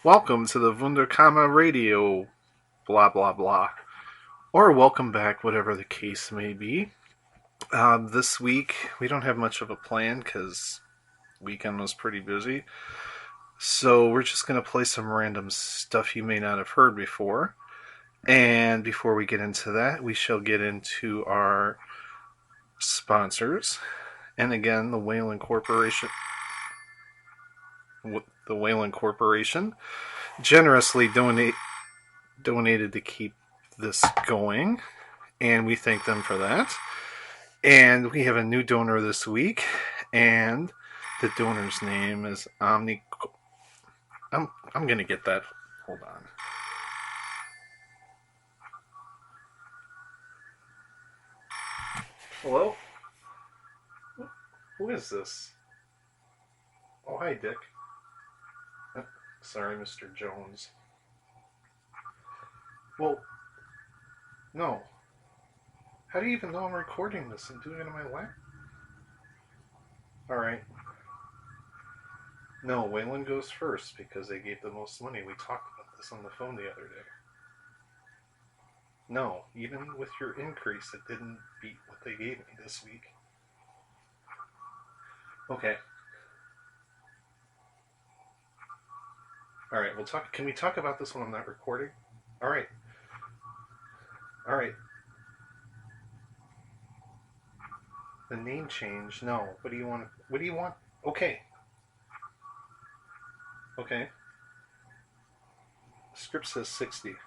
Welcome to the Wunderkammer radio, blah blah blah. Or welcome back, whatever the case may be. This week, we don't have much of a plan because weekend was pretty busy. So we're just going to play some random stuff you may not have heard before. And before we get into that, we shall get into our sponsors. And again, the Whalen Corporation generously donated to keep this going, and we thank them for that. And we have a new donor this week, and the donor's name is Omni. I'm gonna get that. Hold on. Hello? Who is this? Oh, hi, Dick. Sorry, Mr. Jones. Well, no. How do you even know I'm recording this and doing it on my lap? Alright. No, Whalen goes first because they gave the most money. We talked about this on the phone the other day. No, even with your increase, it didn't beat what they gave me this week. Okay. Alright, we'll talk. Can we talk about this when I'm not recording? Alright. Alright. The name change? No. What do you want? What do you want? Okay. Okay. The script says 60.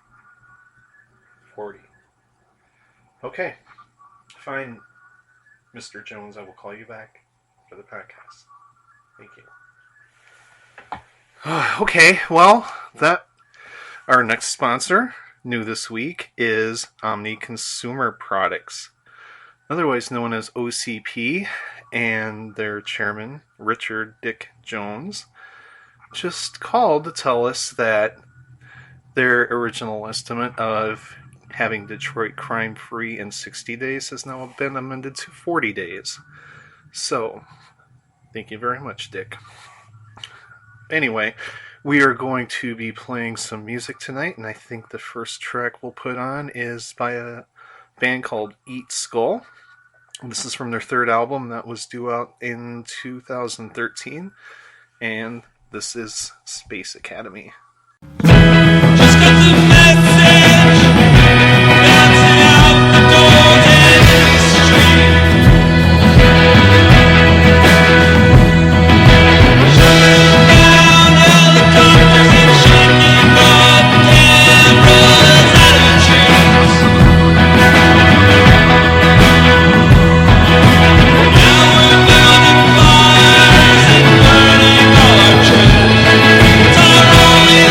40. Okay. Fine, Mr. Jones. I will call you back for the podcast. Thank you. Okay, well, our next sponsor, new this week, is Omni Consumer Products, otherwise known as OCP, and their chairman, Richard Dick Jones, just called to tell us that their original estimate of having Detroit crime-free in 60 days has now been amended to 40 days. So, thank you very much, Dick. Anyway, we are going to be playing some music tonight, and I think the first track we'll put on is by a band called Eat Skull. This is from their third album that was due out in 2013, and this is Space Academy. Just got the message bouncing out the doors in the street. Shutting down helicopters and shaking up cameras out of trees. Now we're building fires and burning our trees. It's our only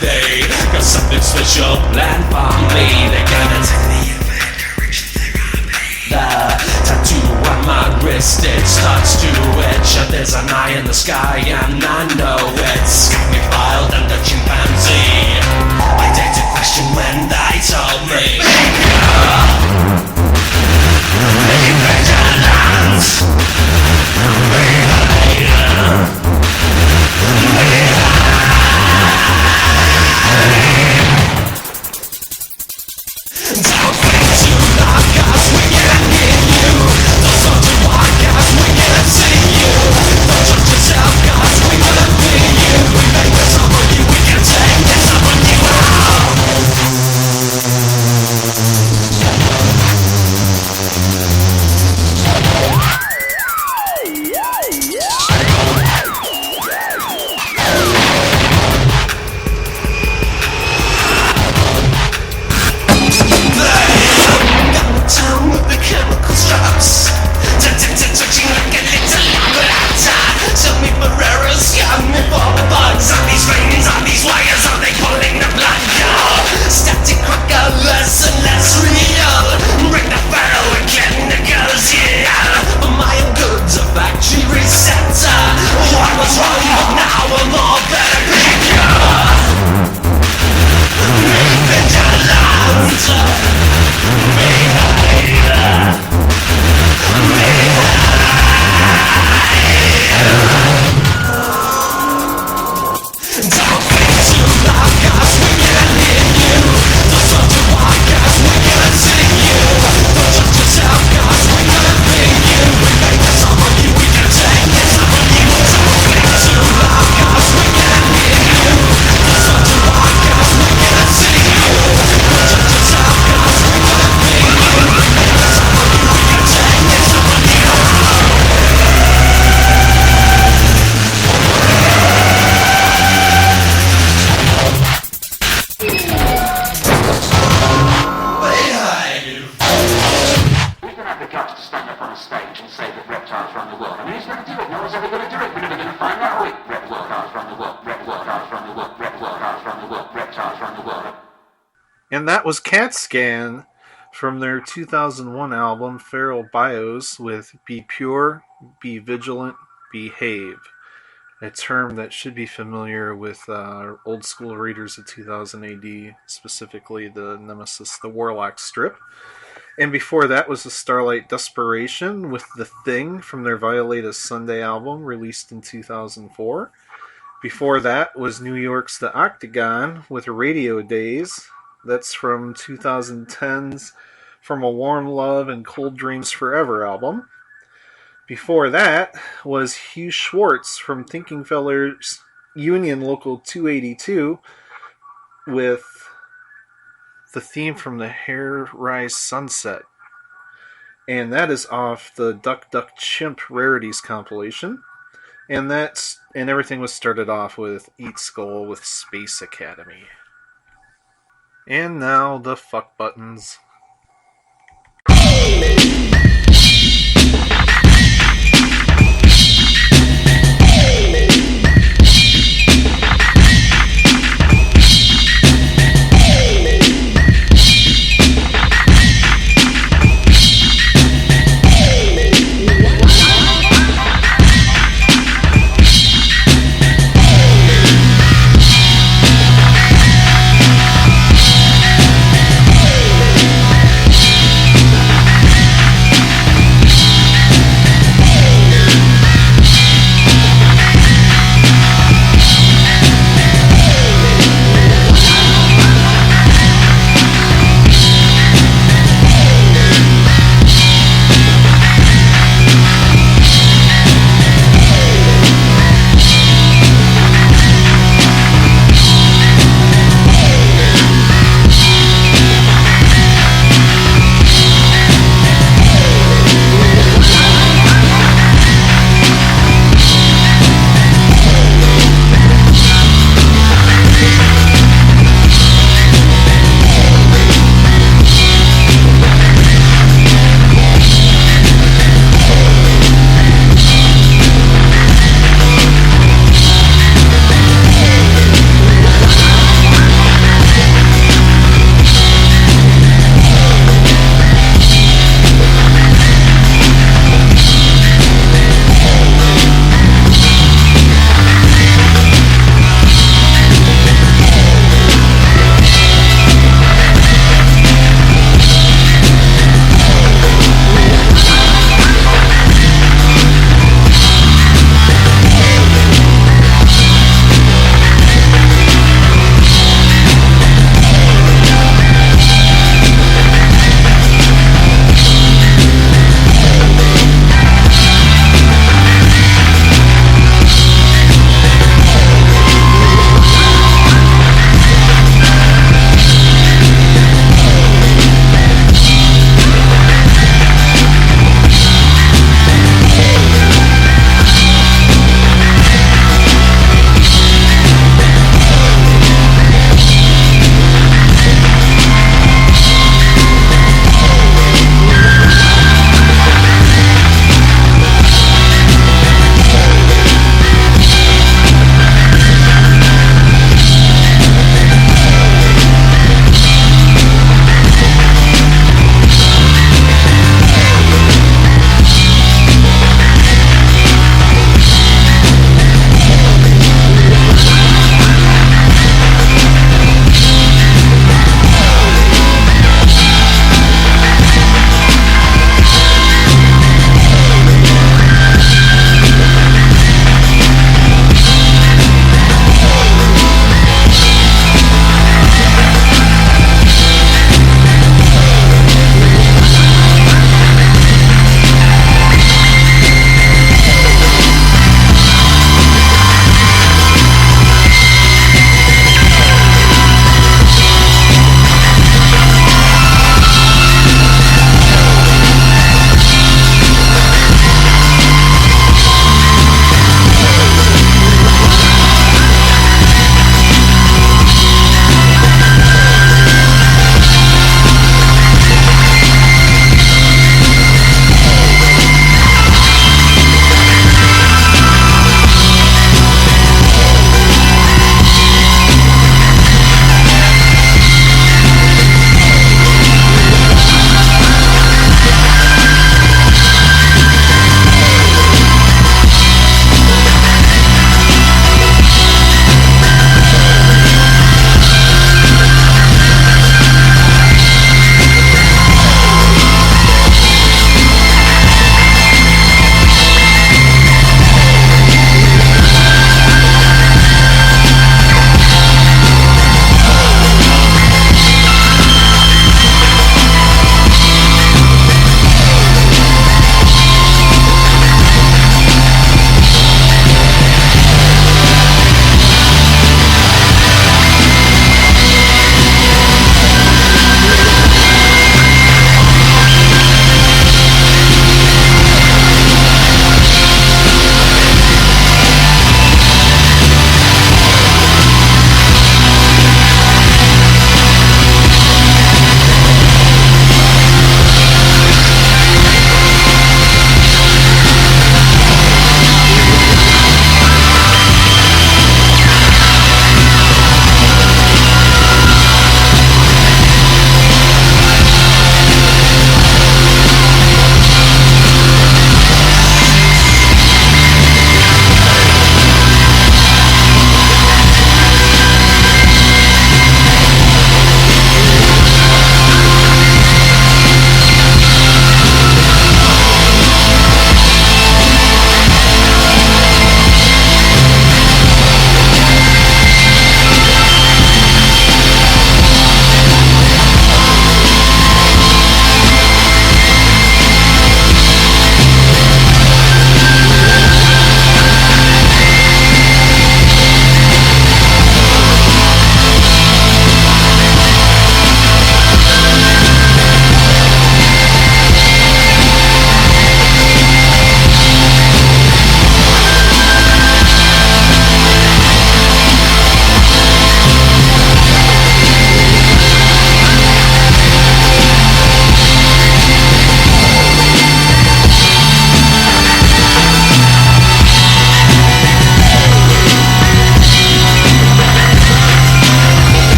They got something special planned for me. They're gonna take me in for direction therapy. The tattoo on my wrist, it starts to itch. There's an eye in the sky and I know it's got me filed under chimpanzee. I dared to question when they told me And that was CAT Scan from their 2001 album Feral Bios with Be Pure, Be Vigilant, Behave. A term that should be familiar with old school readers of 2000 AD, specifically the Nemesis the Warlock strip. And before that was the Starlight Desperation with The Thing from their Violated Sunday album released in 2004. Before that was New York's The Octagon with Radio Days. That's from 2010's From a Warm Love and Cold Dreams Forever album. Before that was Hugh Schwartz from Thinking Fellers Union Local 282 with the theme from the Hair Rise Sunset. And that is off the Duck Duck Chimp Rarities compilation. And everything was started off with Eat Skull with Space Academy. And now the fuck buttons.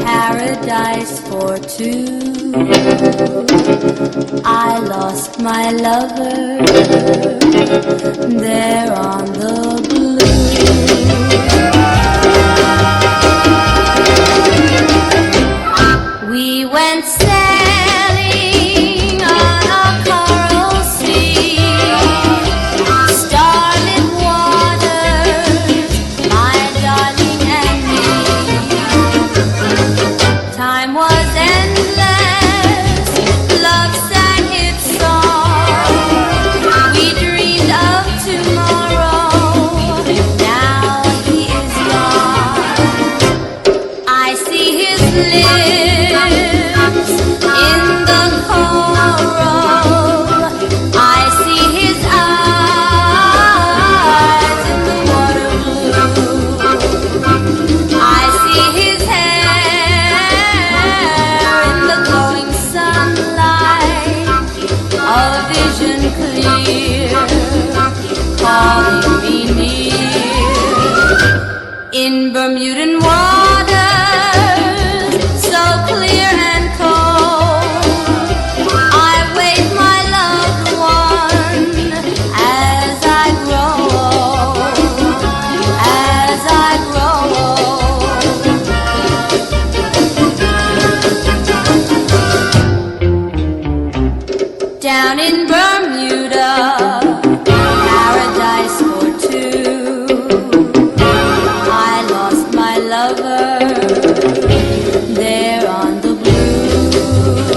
paradise for two. I lost my lover there on the blue. We went sailing on a coral sea, starlit waters, my darling and me. Time was endless, love sang its song. We dreamed of tomorrow, now he is gone. I see his lips in the coral, I see his eyes in the water blue, I see his hair in the glowing sunlight, a vision clear, calling me near. In Bermudan waters, so clear and cold, I wait my loved one as I grow old, as I grow old. Down in Bermuda, paradise for two. I lost my lover there on the blue.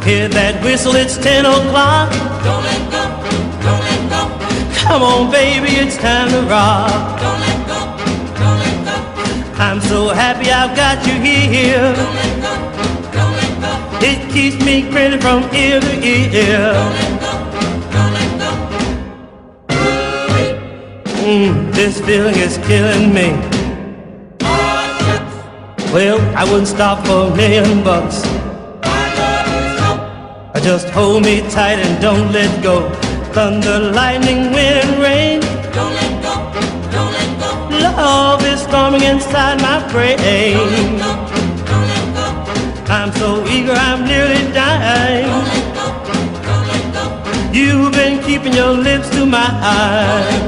Hear that whistle, it's 10 o'clock. Don't let go, don't let go, Come on, baby, it's time to rock. don't let go, don't let go, I'm so happy I've got you here. don't let go, don't let go, It keeps me grinning from ear to ear. don't let go. This feeling is killing me. Well, I wouldn't stop for $1,000,000. Just hold me tight and don't let go. Thunder, lightning, wind, and rain. Don't let go, don't let go, Love is storming inside my brain. don't let go, I'm so eager, I'm nearly dying. don't let go, You've been keeping your lips to my eyes.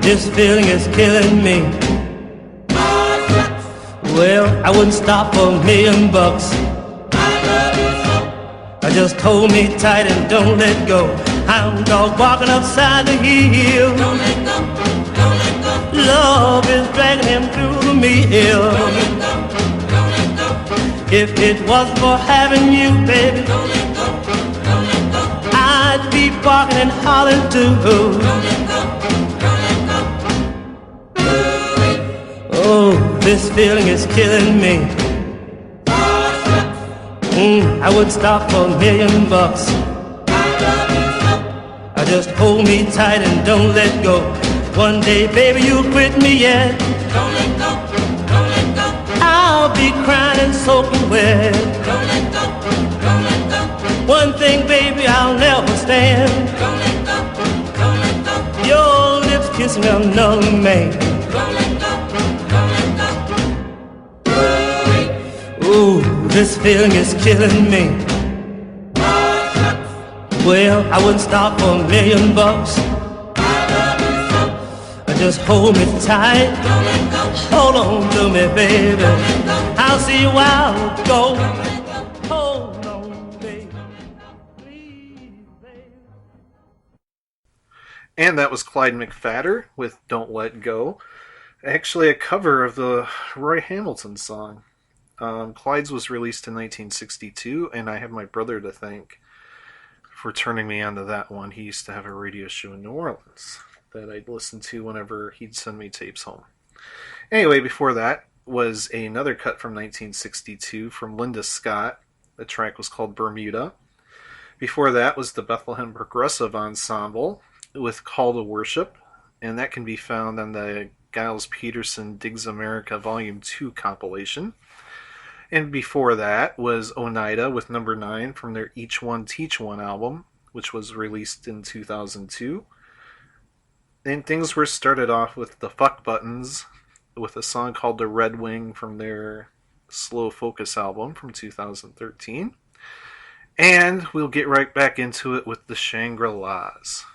This feeling is killing me. Well, I wouldn't stop for $1,000,000. Just hold me tight and don't let go. Hound dog walking upside the hill. don't let go, don't let go, Love is dragging him through the mill. don't let go, If it wasn't for having you, baby, don't let go, don't let go, I'd be barking and hollering too. don't let go, don't let go. Oh, this feeling is killing me. I would stop for $1,000,000. Just hold me tight and don't let go. One day, baby, you'll quit me yet. Don't let go, don't let go, I'll be crying and soaking wet. don't let go, don't let go, One thing, baby, I'll never stand. don't let go, don't let go, Your lips kissing another man. don't let go, don't let go. Ooh, this feeling is killing me. Well, I wouldn't stop for $1,000,000. Just hold me tight. Don't let go, Hold on to me, baby. I'll see you while go. don't let go. Hold on, baby. Please, baby. And that was Clyde McPhatter with Don't Let Go. Actually, a cover of the Roy Hamilton song. Clyde's was released in 1962, and I have my brother to thank for turning me on to that one. He used to have a radio show in New Orleans that I'd listen to whenever he'd send me tapes home. Anyway, before that was another cut from 1962 from Linda Scott. The track was called Bermuda. Before that was the Bethlehem Progressive Ensemble with Call to Worship. and that can be found on the Giles Peterson Digs America Volume 2 compilation. And before that was Oneida with number 9 from their Each One Teach One album, which was released in 2002. And things were started off with the Fuck Buttons with a song called The Red Wing from their Slow Focus album from 2013. And we'll get right back into it with the Shangri-Las.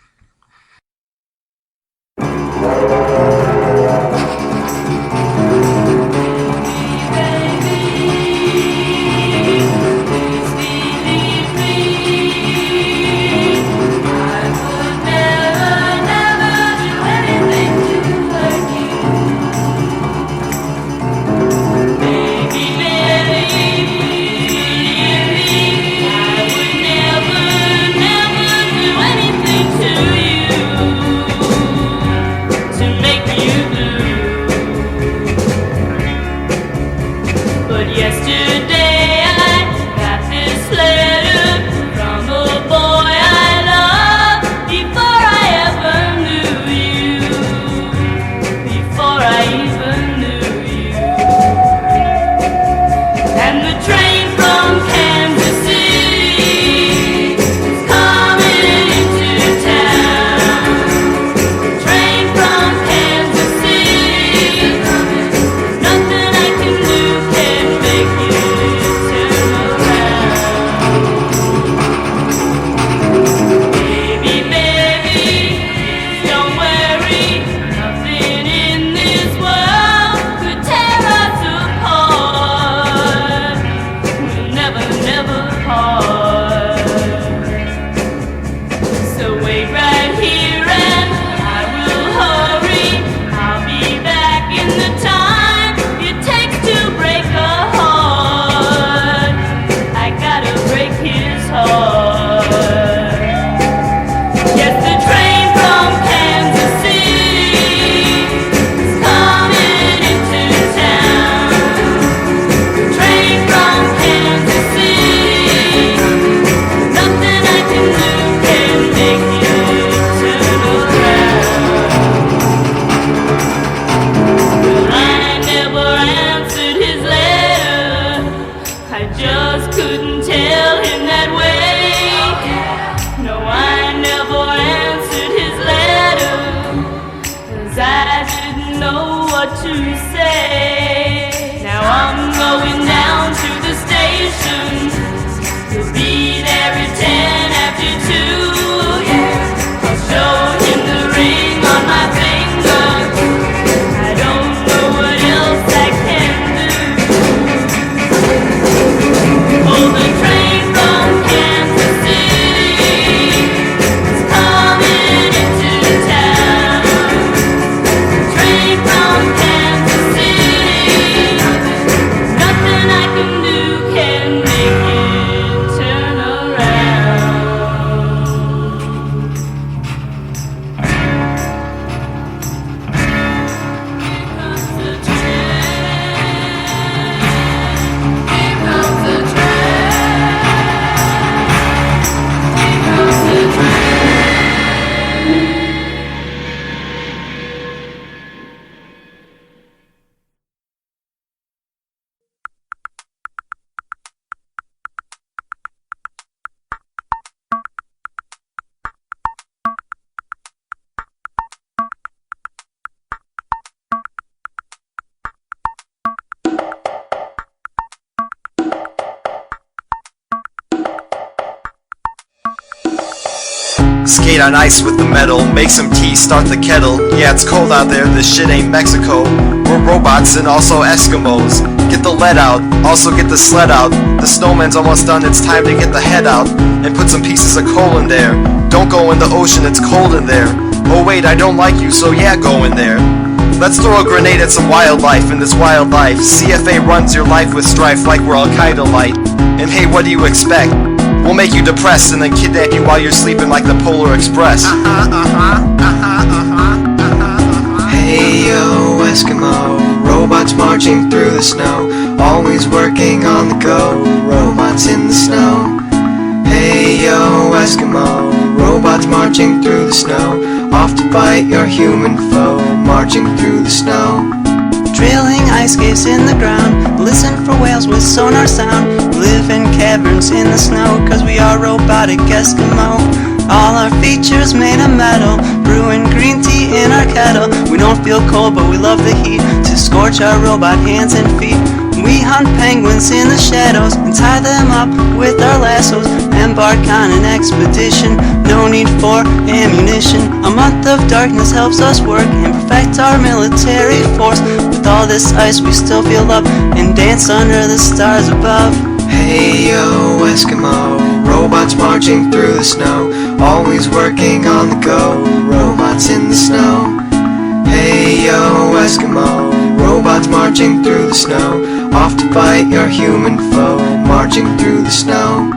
Skate on ice with the metal, make some tea, start the kettle. Yeah, it's cold out there, this shit ain't Mexico. We're robots and also Eskimos. Get the lead out, also get the sled out. The snowman's almost done, it's time to get the head out and put some pieces of coal in there. Don't go in the ocean, it's cold in there. Oh wait, I don't like you, so yeah, go in there. Let's throw a grenade at some wildlife in this wild life. CFA runs your life with strife like we're Al-Qaeda light. And hey, what do you expect? We'll make you depressed and then kidnap you while you're sleeping like the Polar Express. Hey yo, Eskimo, robots marching through the snow, always working on the go, robots in the snow. Hey yo, Eskimo, robots robots marching through the snow, off to bite your human foe, marching through the snow. Drilling ice caves in the ground, listen for whales with sonar sound. Live in caverns in the snow, cause we are robotic Eskimo. All our features made of metal, brewing green tea in our kettle. We don't feel cold but we love the heat, to scorch our robot hands and feet. We hunt penguins in the shadows and tie them up with our lassos. Embark on an expedition, no need for ammunition. A month of darkness helps us work and perfect our military force. With all this ice we still feel up and dance under the stars above. Hey yo, Eskimo, robots marching through the snow, always working on the go, robots in the snow. Hey yo, Eskimo, robots marching through the snow, off to bite your human foe, marching through the snow.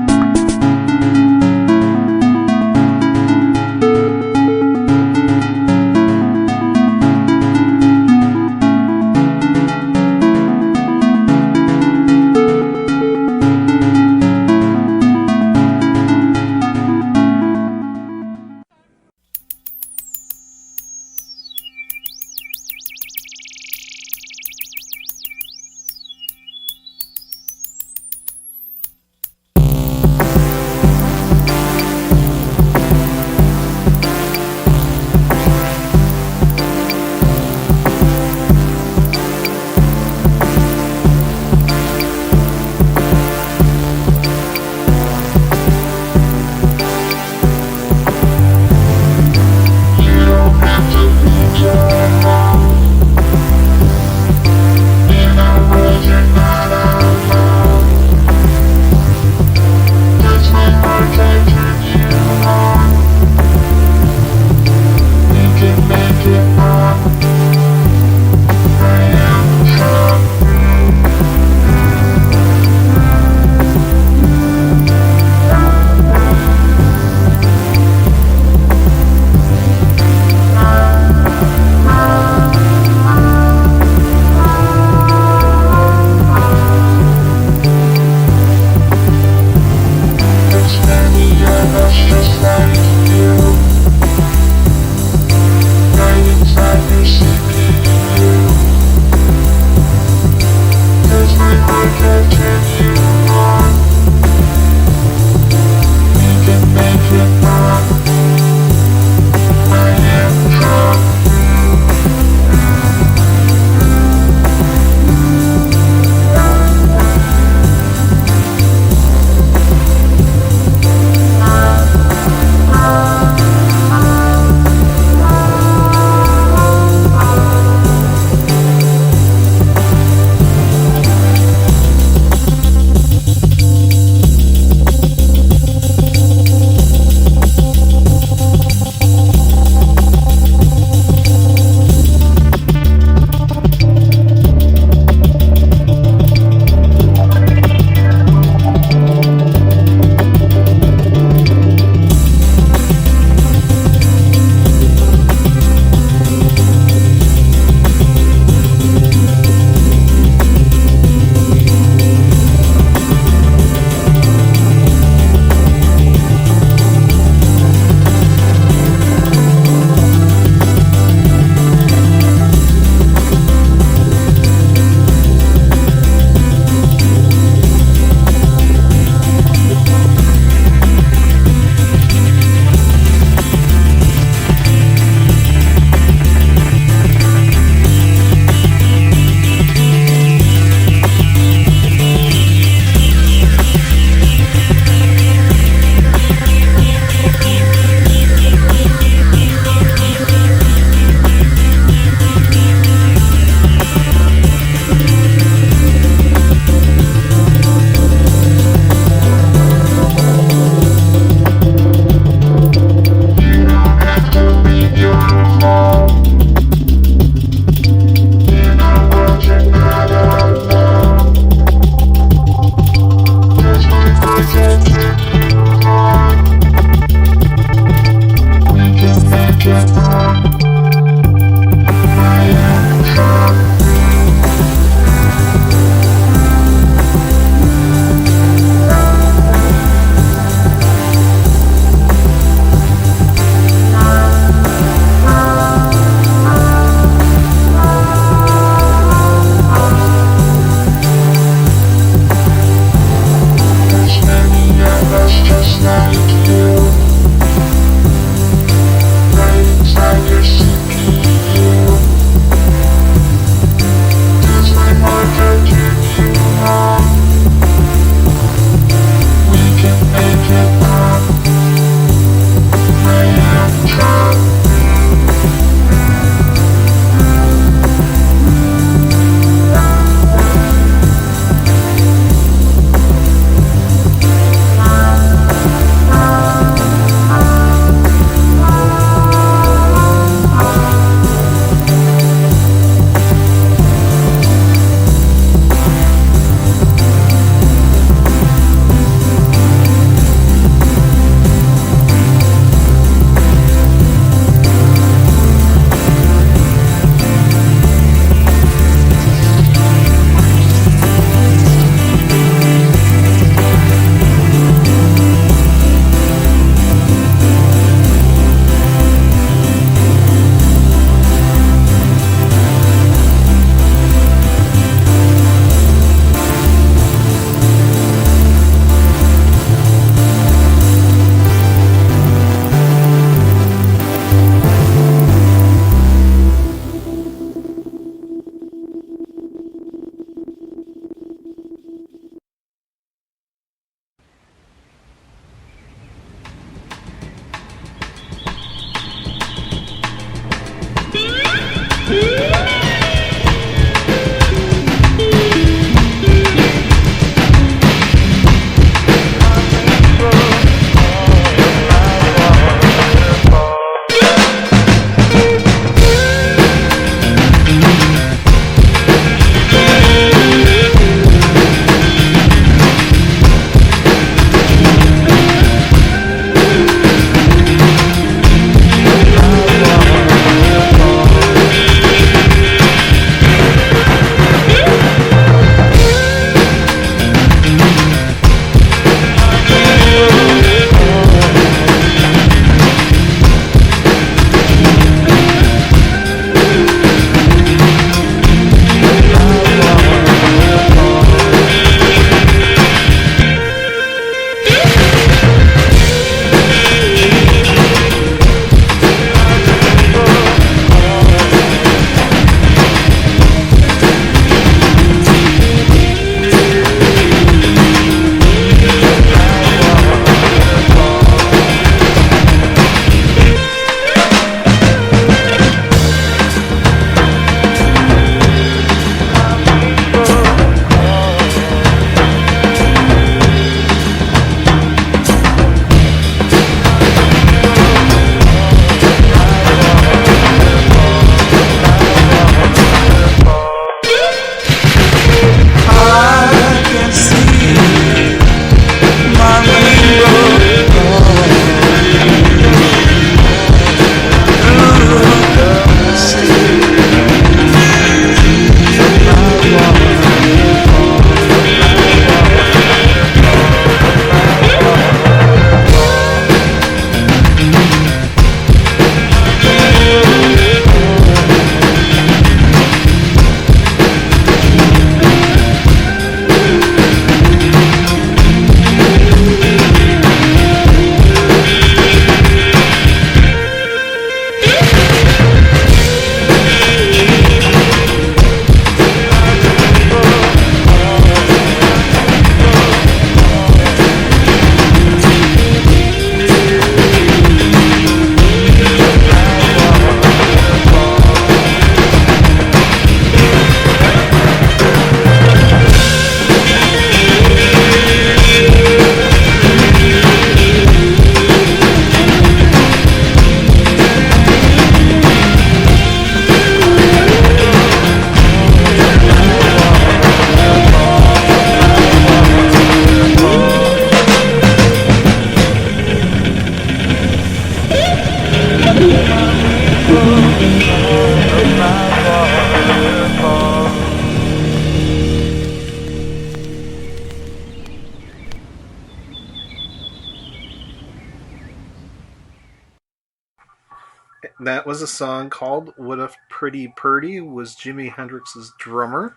that was a song called What a Pretty Purdy was Jimi Hendrix's drummer.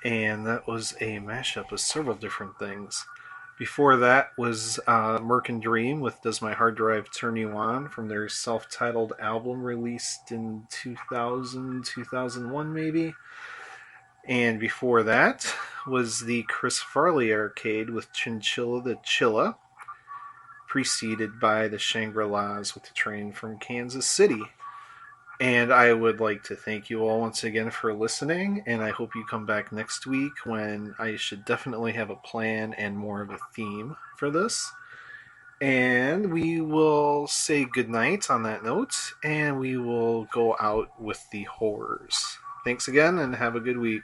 And that was a mashup of several different things. Before that was Merc and Dream with Does My Hard Drive Turn You On from their self-titled album released in 2000, 2001 maybe. And before that was the Chris Farley Arcade with Chinchilla the Chilla, preceded by the Shangri-Las with the Train from Kansas City. And I would like to thank you all once again for listening, and I hope you come back next week when I should definitely have a plan and more of a theme for this. And we will say goodnight on that note, and we will go out with the horrors. Thanks again, and have a good week.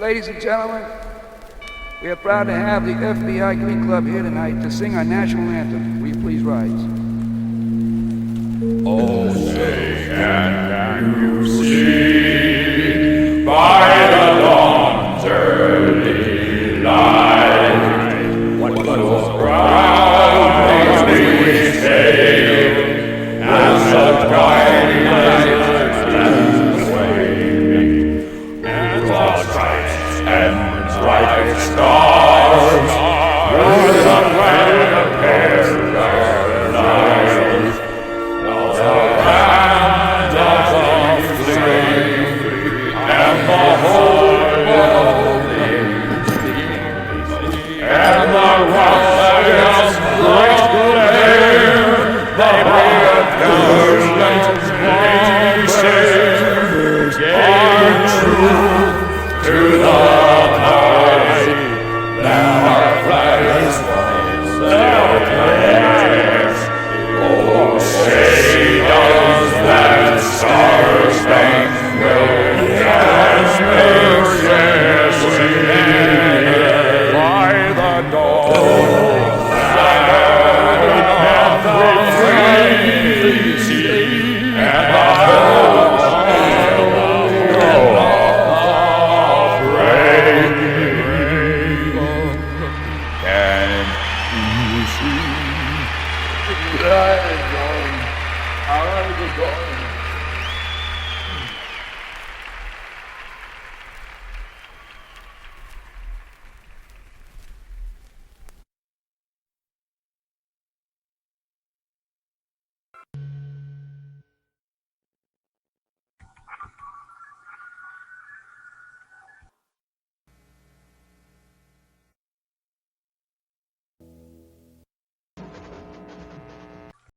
Ladies and gentlemen, we are proud to have the FBI Glee Club here tonight to sing our national anthem. Will you please rise? Oh, say, can you see?